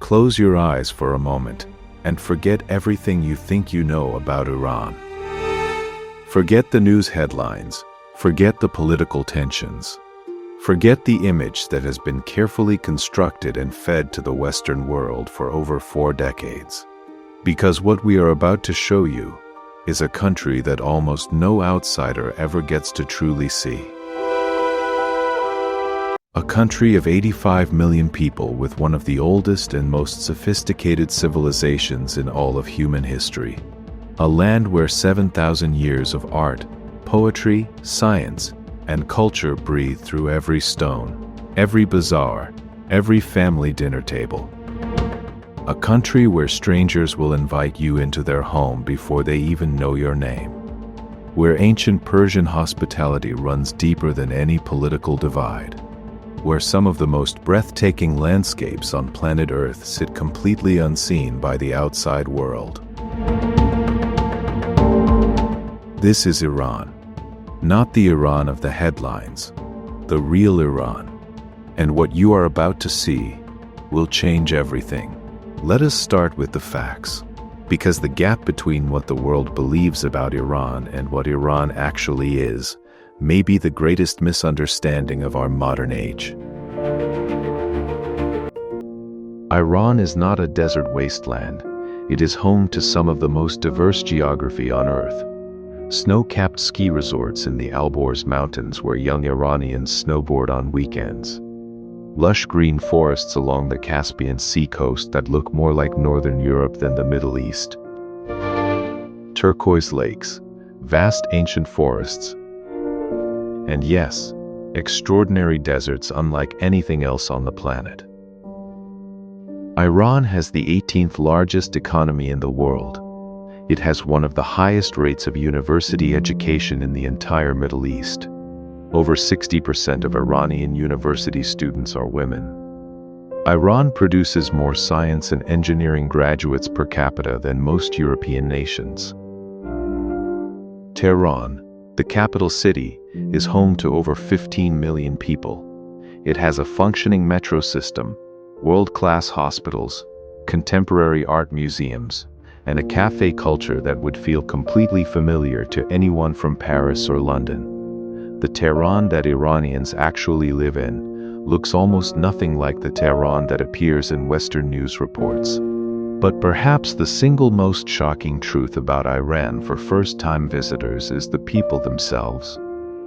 Close your eyes for a moment and forget everything you think you know about Iran. Forget the news headlines. Forget the political tensions. Forget the image that has been carefully constructed and fed to the Western world for over 4 decades. Because what we are about to show you is a country that almost no outsider ever gets to truly see. A country of 85 million people with one of the oldest and most sophisticated civilizations in all of human history. A land where 7,000 years of art, poetry, science, and culture breathe through every stone, every bazaar, every family dinner table. A country where strangers will invite you into their home before they even know your name. Where ancient Persian hospitality runs deeper than any political divide. Where some of the most breathtaking landscapes on planet Earth sit completely unseen by the outside world. This is Iran. Not the Iran of the headlines, the real Iran. And what you are about to see will change everything. Let us start with the facts, because the gap between what the world believes about Iran and what Iran actually is may be the greatest misunderstanding of our modern age. Iran is not a desert wasteland. It is home to some of the most diverse geography on Earth. Snow-capped ski resorts in the Alborz Mountains where young Iranians snowboard on weekends. Lush green forests along the Caspian Sea coast that look more like Northern Europe than the Middle East. Turquoise lakes, vast ancient forests, and yes, extraordinary deserts unlike anything else on the planet. Iran has the 18th largest economy in the world. It has one of the highest rates of university education in the entire Middle East. Over 60% of Iranian university students are women. Iran produces more science and engineering graduates per capita than most European nations. Tehran, the capital city, is home to over 15 million people. It has a functioning metro system, world-class hospitals, contemporary art museums, and a cafe culture that would feel completely familiar to anyone from Paris or London. The Tehran that Iranians actually live in looks almost nothing like the Tehran that appears in Western news reports. But perhaps the single most shocking truth about Iran for first-time visitors is the people themselves.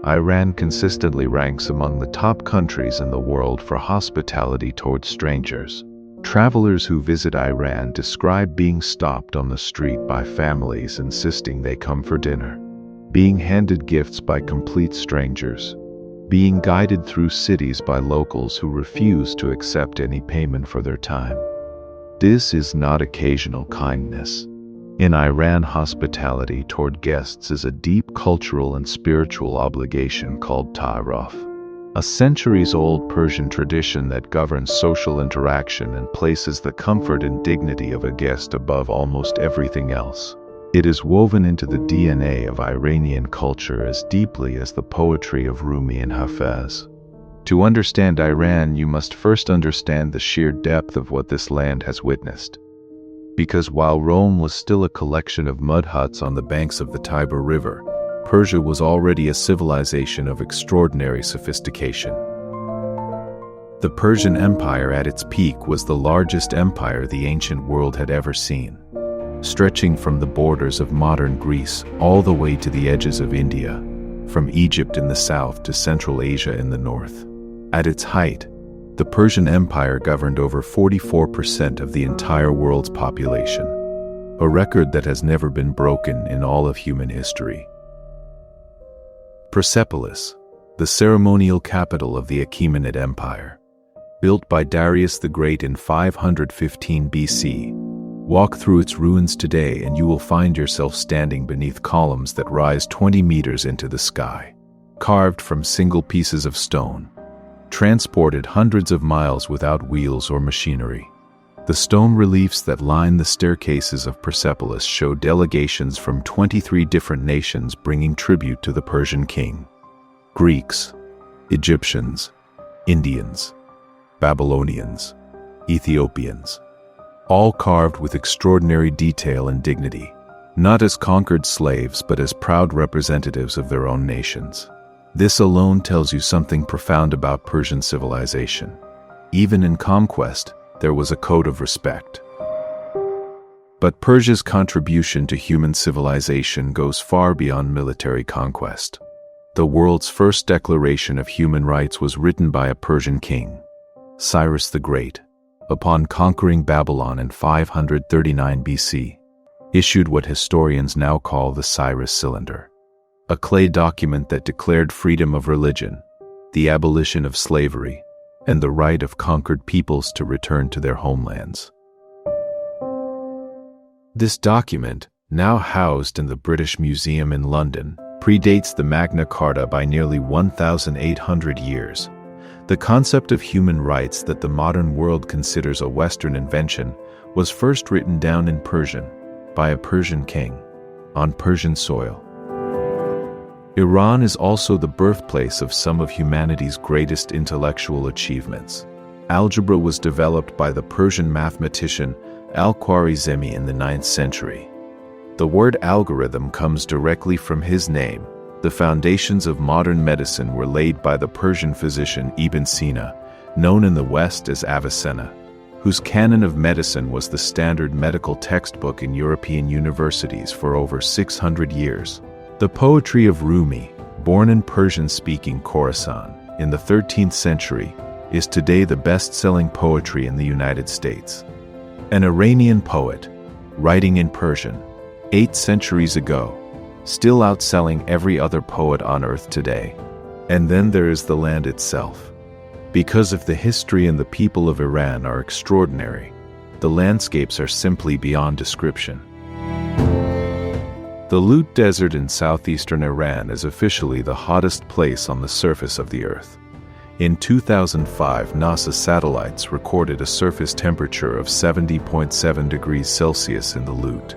Iran consistently ranks among the top countries in the world for hospitality towards strangers. Travelers who visit Iran describe being stopped on the street by families insisting they come for dinner, being handed gifts by complete strangers, being guided through cities by locals who refuse to accept any payment for their time. This is not occasional kindness. In Iran, hospitality toward guests is a deep cultural and spiritual obligation called ta'aruf, a centuries-old Persian tradition that governs social interaction and places the comfort and dignity of a guest above almost everything else. It is woven into the DNA of Iranian culture as deeply as the poetry of Rumi and Hafez. To understand Iran, you must first understand the sheer depth of what this land has witnessed. Because while Rome was still a collection of mud huts on the banks of the Tiber River, Persia was already a civilization of extraordinary sophistication. The Persian Empire at its peak was the largest empire the ancient world had ever seen, stretching from the borders of modern Greece all the way to the edges of India, from Egypt in the south to Central Asia in the north. At its height, the Persian Empire governed over 44% of the entire world's population, a record that has never been broken in all of human history. Persepolis, the ceremonial capital of the Achaemenid Empire, built by Darius the Great in 515 BC, walk through its ruins today and you will find yourself standing beneath columns that rise 20 meters into the sky, carved from single pieces of stone, transported hundreds of miles without wheels or machinery. The stone reliefs that line the staircases of Persepolis show delegations from 23 different nations bringing tribute to the Persian king. Greeks, Egyptians, Indians, Babylonians, Ethiopians, all carved with extraordinary detail and dignity, not as conquered slaves but as proud representatives of their own nations. This alone tells you something profound about Persian civilization. Even in conquest, there was a code of respect. But Persia's contribution to human civilization goes far beyond military conquest. The world's first declaration of human rights was written by a Persian king, Cyrus the Great, upon conquering Babylon in 539 BC, issued what historians now call the Cyrus Cylinder, a clay document that declared freedom of religion, the abolition of slavery, and the right of conquered peoples to return to their homelands. This document, now housed in the British Museum in London, predates the Magna Carta by nearly 1,800 years. The concept of human rights that the modern world considers a Western invention was first written down in Persian by a Persian king on Persian soil. Iran is also the birthplace of some of humanity's greatest intellectual achievements. Algebra was developed by the Persian mathematician Al-Khwarizmi in the 9th century. The word algorithm comes directly from his name. The foundations of modern medicine were laid by the Persian physician Ibn Sina, known in the West as Avicenna, whose canon of medicine was the standard medical textbook in European universities for over 600 years. The poetry of Rumi, born in Persian-speaking Khorasan in the 13th century, is today the best-selling poetry in the United States. An Iranian poet, writing in Persian, 8 centuries ago, still outselling every other poet on earth today. And then there is the land itself. Because of the history and the people of Iran are extraordinary, the landscapes are simply beyond description. The Lut Desert in southeastern Iran is officially the hottest place on the surface of the Earth. In 2005, NASA satellites recorded a surface temperature of 70.7 degrees Celsius in the Lut,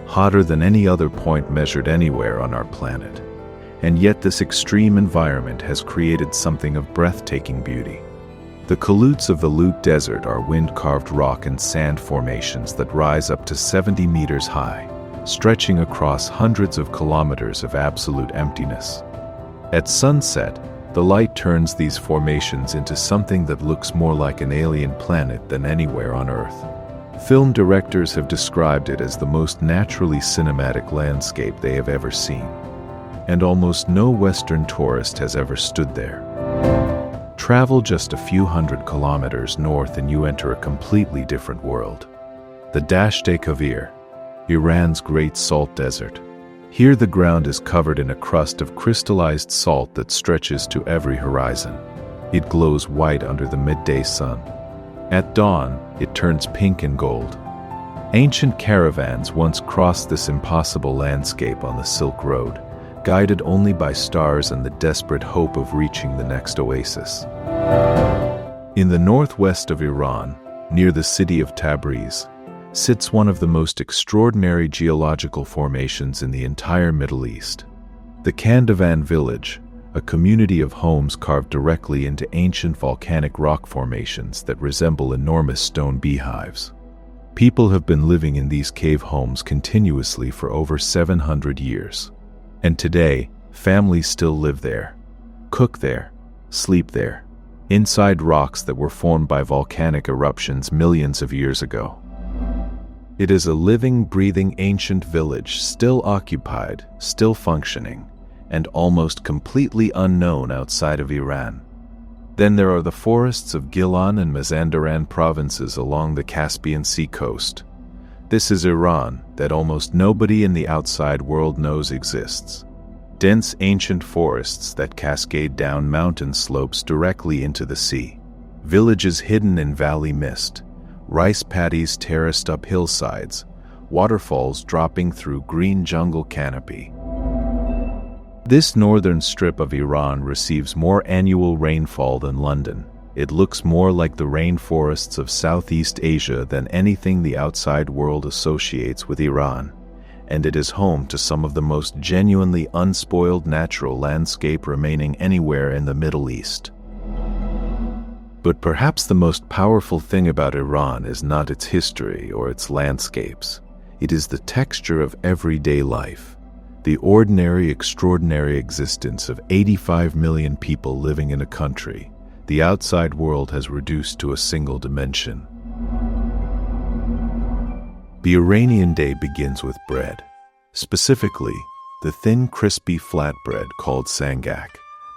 hotter than any other point measured anywhere on our planet. And yet this extreme environment has created something of breathtaking beauty. The coluts of the Lut Desert are wind-carved rock and sand formations that rise up to 70 meters high, stretching across hundreds of kilometers of absolute emptiness. At sunset, the light turns these formations into something that looks more like an alien planet than anywhere on Earth. Film directors have described it as the most naturally cinematic landscape they have ever seen. And almost no Western tourist has ever stood there. Travel just a few hundred kilometers north and you enter a completely different world. The Dasht-e-Kavir, Iran's Great Salt Desert. Here the ground is covered in a crust of crystallized salt that stretches to every horizon. It glows white under the midday sun. At dawn, it turns pink and gold. Ancient caravans once crossed this impossible landscape on the Silk Road, guided only by stars and the desperate hope of reaching the next oasis. In the northwest of Iran, near the city of Tabriz, sits one of the most extraordinary geological formations in the entire Middle East. The Kandavan village, a community of homes carved directly into ancient volcanic rock formations that resemble enormous stone beehives. People have been living in these cave homes continuously for over 700 years. And today, families still live there, cook there, sleep there, inside rocks that were formed by volcanic eruptions millions of years ago. It is a living, breathing, ancient village, still occupied, still functioning, and almost completely unknown outside of Iran. Then there are the forests of Gilan and Mazandaran provinces along the Caspian Sea coast. This is Iran that almost nobody in the outside world knows exists. Dense ancient forests that cascade down mountain slopes directly into the sea. Villages hidden in valley mist. Rice paddies terraced up hillsides, waterfalls dropping through green jungle canopy. This northern strip of Iran receives more annual rainfall than London. It looks more like the rainforests of Southeast Asia than anything the outside world associates with Iran, and it is home to some of the most genuinely unspoiled natural landscape remaining anywhere in the Middle East. But perhaps the most powerful thing about Iran is not its history or its landscapes. It is the texture of everyday life, the ordinary, extraordinary existence of 85 million people living in a country the outside world has reduced to a single dimension. The Iranian day begins with bread, specifically the thin, crispy flatbread called sangak,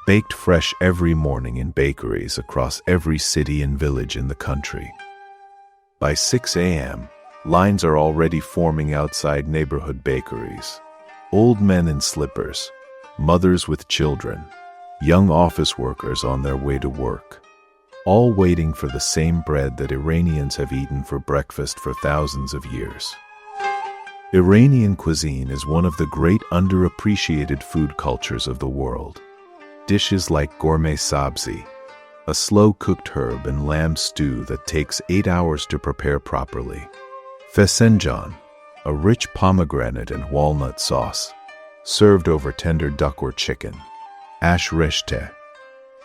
baked fresh every morning in bakeries across every city and village in the country. By 6 a.m., lines are already forming outside neighborhood bakeries. Old men in slippers, mothers with children, young office workers on their way to work, all waiting for the same bread that Iranians have eaten for breakfast for thousands of years. Iranian cuisine is one of the great underappreciated food cultures of the world. Dishes like gourmet sabzi, a slow-cooked herb and lamb stew that takes 8 hours to prepare properly. Fesenjan, a rich pomegranate and walnut sauce, served over tender duck or chicken. Ash reshte,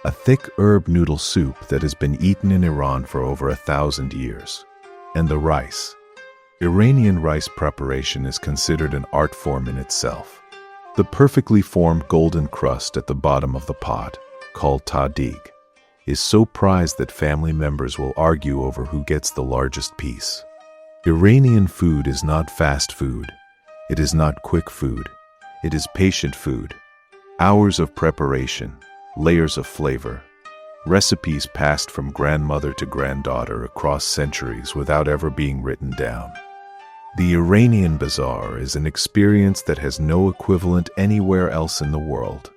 a thick herb noodle soup that has been eaten in Iran for over 1,000 years. And the rice. Iranian rice preparation is considered an art form in itself. The perfectly formed golden crust at the bottom of the pot, called tahdig, is so prized that family members will argue over who gets the largest piece. Iranian food is not fast food. It is not quick food. It is patient food. Hours of preparation, layers of flavor, recipes passed from grandmother to granddaughter across centuries without ever being written down. The Iranian bazaar is an experience that has no equivalent anywhere else in the world.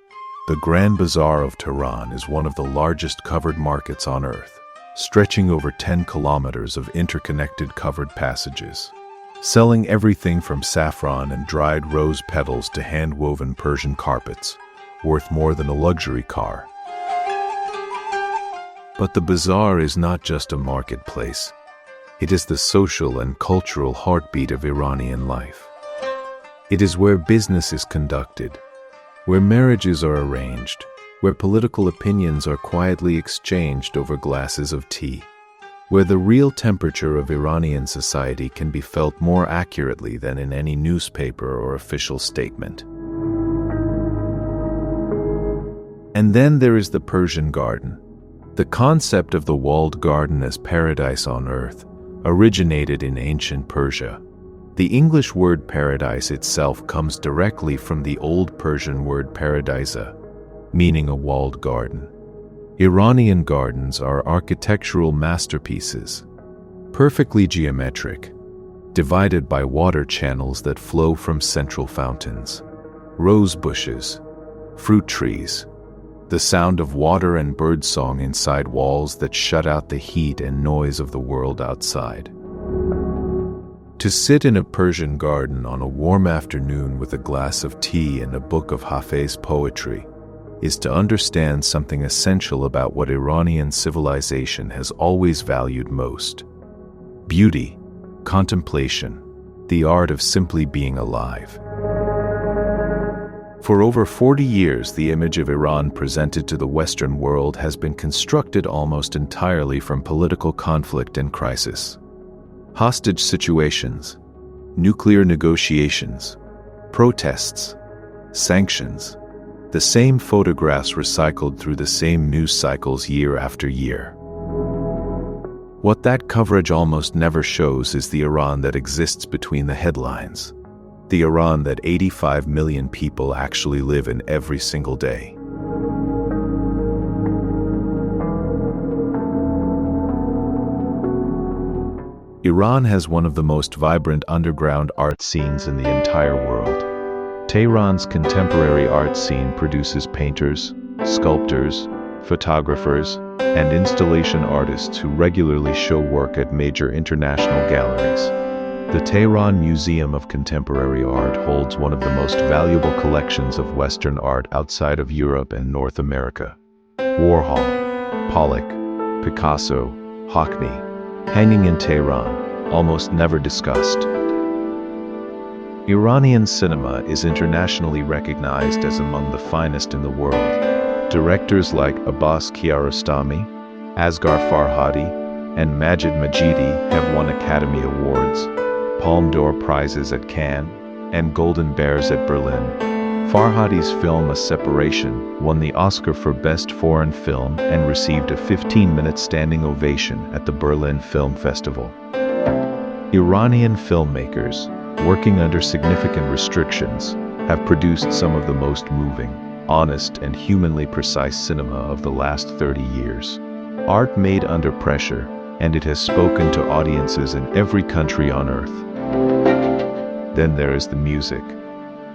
The Grand Bazaar of Tehran is one of the largest covered markets on earth, stretching over 10 kilometers of interconnected covered passages, selling everything from saffron and dried rose petals to hand-woven Persian carpets, worth more than a luxury car. But the bazaar is not just a marketplace. It is the social and cultural heartbeat of Iranian life. It is where business is conducted, where marriages are arranged, where political opinions are quietly exchanged over glasses of tea, where the real temperature of Iranian society can be felt more accurately than in any newspaper or official statement. And then there is the Persian garden. The concept of the walled garden as paradise on earth originated in ancient Persia. The English word paradise itself comes directly from the Old Persian word paradisa, meaning a walled garden. Iranian gardens are architectural masterpieces, perfectly geometric, divided by water channels that flow from central fountains, rose bushes, fruit trees, the sound of water and birdsong inside walls that shut out the heat and noise of the world outside. To sit in a Persian garden on a warm afternoon with a glass of tea and a book of Hafez poetry is to understand something essential about what Iranian civilization has always valued most: beauty, contemplation, the art of simply being alive. For over 40 years, the image of Iran presented to the Western world has been constructed almost entirely from political conflict and crisis. Hostage situations, nuclear negotiations, protests, sanctions, the same photographs recycled through the same news cycles year after year. What that coverage almost never shows is the Iran that exists between the headlines. The Iran that 85 million people actually live in every single day. Iran has one of the most vibrant underground art scenes in the entire world. Tehran's contemporary art scene produces painters, sculptors, photographers, and installation artists who regularly show work at major international galleries. The Tehran Museum of Contemporary Art holds one of the most valuable collections of Western art outside of Europe and North America. Warhol, Pollock, Picasso, Hockney, hanging in Tehran, almost never discussed. Iranian cinema is internationally recognized as among the finest in the world. Directors like Abbas Kiarostami, Asghar Farhadi and Majid Majidi have won Academy Awards, Palme d'Or prizes at Cannes, and Golden Bears at Berlin. Farhadi's film A Separation won the Oscar for Best Foreign Film and received a 15-minute standing ovation at the Berlin Film Festival. Iranian filmmakers, working under significant restrictions, have produced some of the most moving, honest, and humanly precise cinema of the last 30 years. Art made under pressure, and it has spoken to audiences in every country on earth. Then there is the music.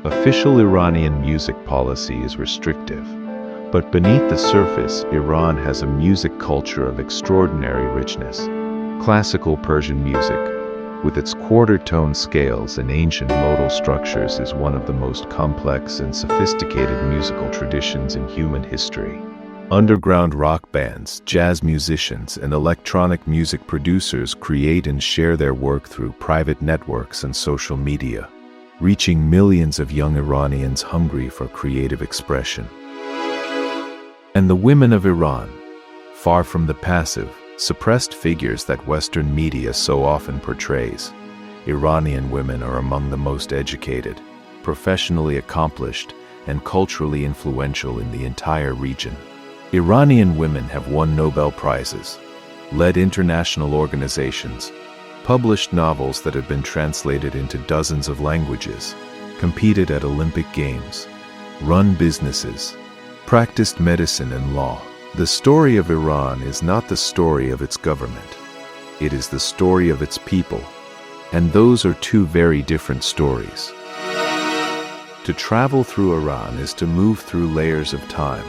Official Iranian music policy is restrictive, but beneath the surface, Iran has a music culture of extraordinary richness. Classical Persian music, with its quarter-tone scales and ancient modal structures, is one of the most complex and sophisticated musical traditions in human history. Underground rock bands, jazz musicians, and electronic music producers create and share their work through private networks and social media, reaching millions of young Iranians hungry for creative expression. And the women of Iran, far from the passive, suppressed figures that Western media so often portrays, Iranian women are among the most educated, professionally accomplished, and culturally influential in the entire region. Iranian women have won Nobel Prizes, led international organizations, published novels that have been translated into dozens of languages, competed at Olympic Games, run businesses, practiced medicine and law. The story of Iran is not the story of its government. It is the story of its people, and those are two very different stories. To travel through Iran is to move through layers of time,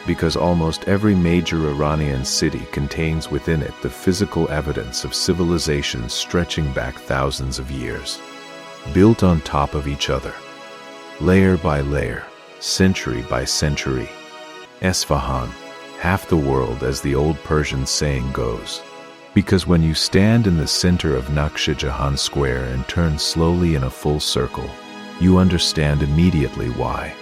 because almost every major Iranian city contains within it the physical evidence of civilizations stretching back thousands of years, built on top of each other, layer by layer, century by century. Isfahan, half the world, as the old Persian saying goes, because when you stand in the center of Naqsh Jahan Square and turn slowly in a full circle, you understand immediately why.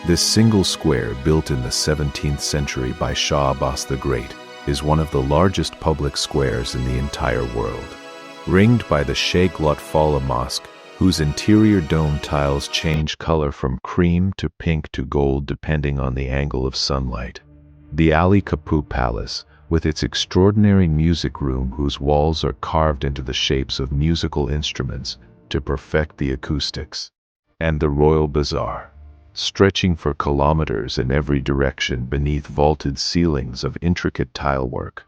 This single square, built in the 17th century by Shah Abbas the Great, is one of the largest public squares in the entire world. Ringed by the Sheikh Lotfallah Mosque, whose interior dome tiles change color from cream to pink to gold depending on the angle of sunlight. The Ali Kaput Palace, with its extraordinary music room whose walls are carved into the shapes of musical instruments to perfect the acoustics. And the Royal Bazaar, stretching for kilometers in every direction beneath vaulted ceilings of intricate tilework.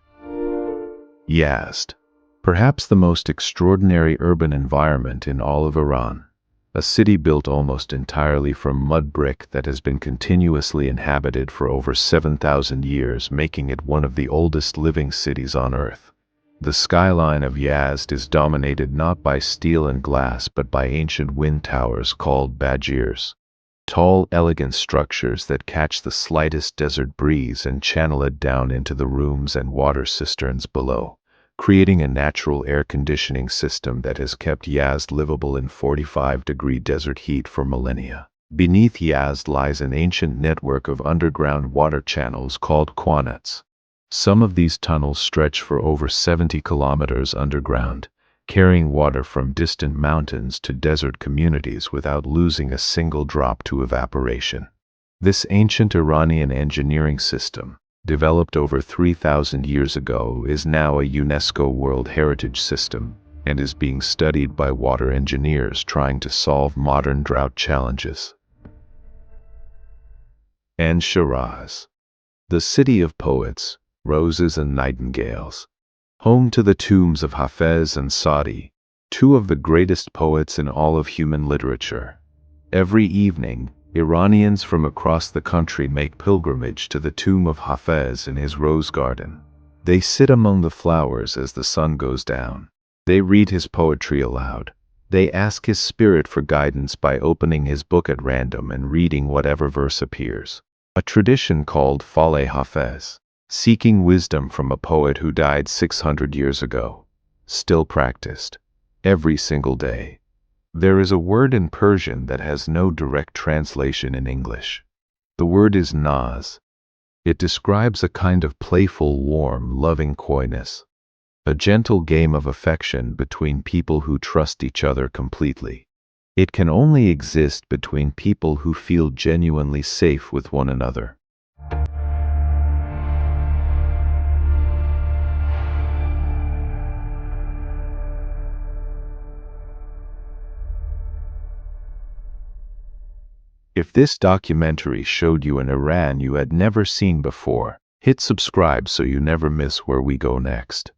Yazd, perhaps the most extraordinary urban environment in all of Iran, a city built almost entirely from mud brick that has been continuously inhabited for over 7,000 years, making it one of the oldest living cities on Earth. The skyline of Yazd is dominated not by steel and glass but by ancient wind towers called bajirs. Tall, elegant structures that catch the slightest desert breeze and channel it down into the rooms and water cisterns below, creating a natural air conditioning system that has kept Yazd livable in 45-degree desert heat for millennia. Beneath Yazd lies an ancient network of underground water channels called qanats. Some of these tunnels stretch for over 70 kilometers underground, carrying water from distant mountains to desert communities without losing a single drop to evaporation. This ancient Iranian engineering system, developed over 3,000 years ago, is now a UNESCO World Heritage System and is being studied by water engineers trying to solve modern drought challenges. And Shiraz, the city of poets, roses and nightingales, home to the tombs of Hafez and Saadi, two of the greatest poets in all of human literature. Every evening, Iranians from across the country make pilgrimage to the tomb of Hafez in his rose garden. They sit among the flowers as the sun goes down. They read his poetry aloud. They ask his spirit for guidance by opening his book at random and reading whatever verse appears. A tradition called Faleh Hafez, seeking wisdom from a poet who died 600 years ago, still practiced, every single day. There is a word in Persian that has no direct translation in English. The word is naz. It describes a kind of playful, warm, loving coyness, a gentle game of affection between people who trust each other completely. It can only exist between people who feel genuinely safe with one another. If this documentary showed you an Iran you had never seen before, hit subscribe so you never miss where we go next.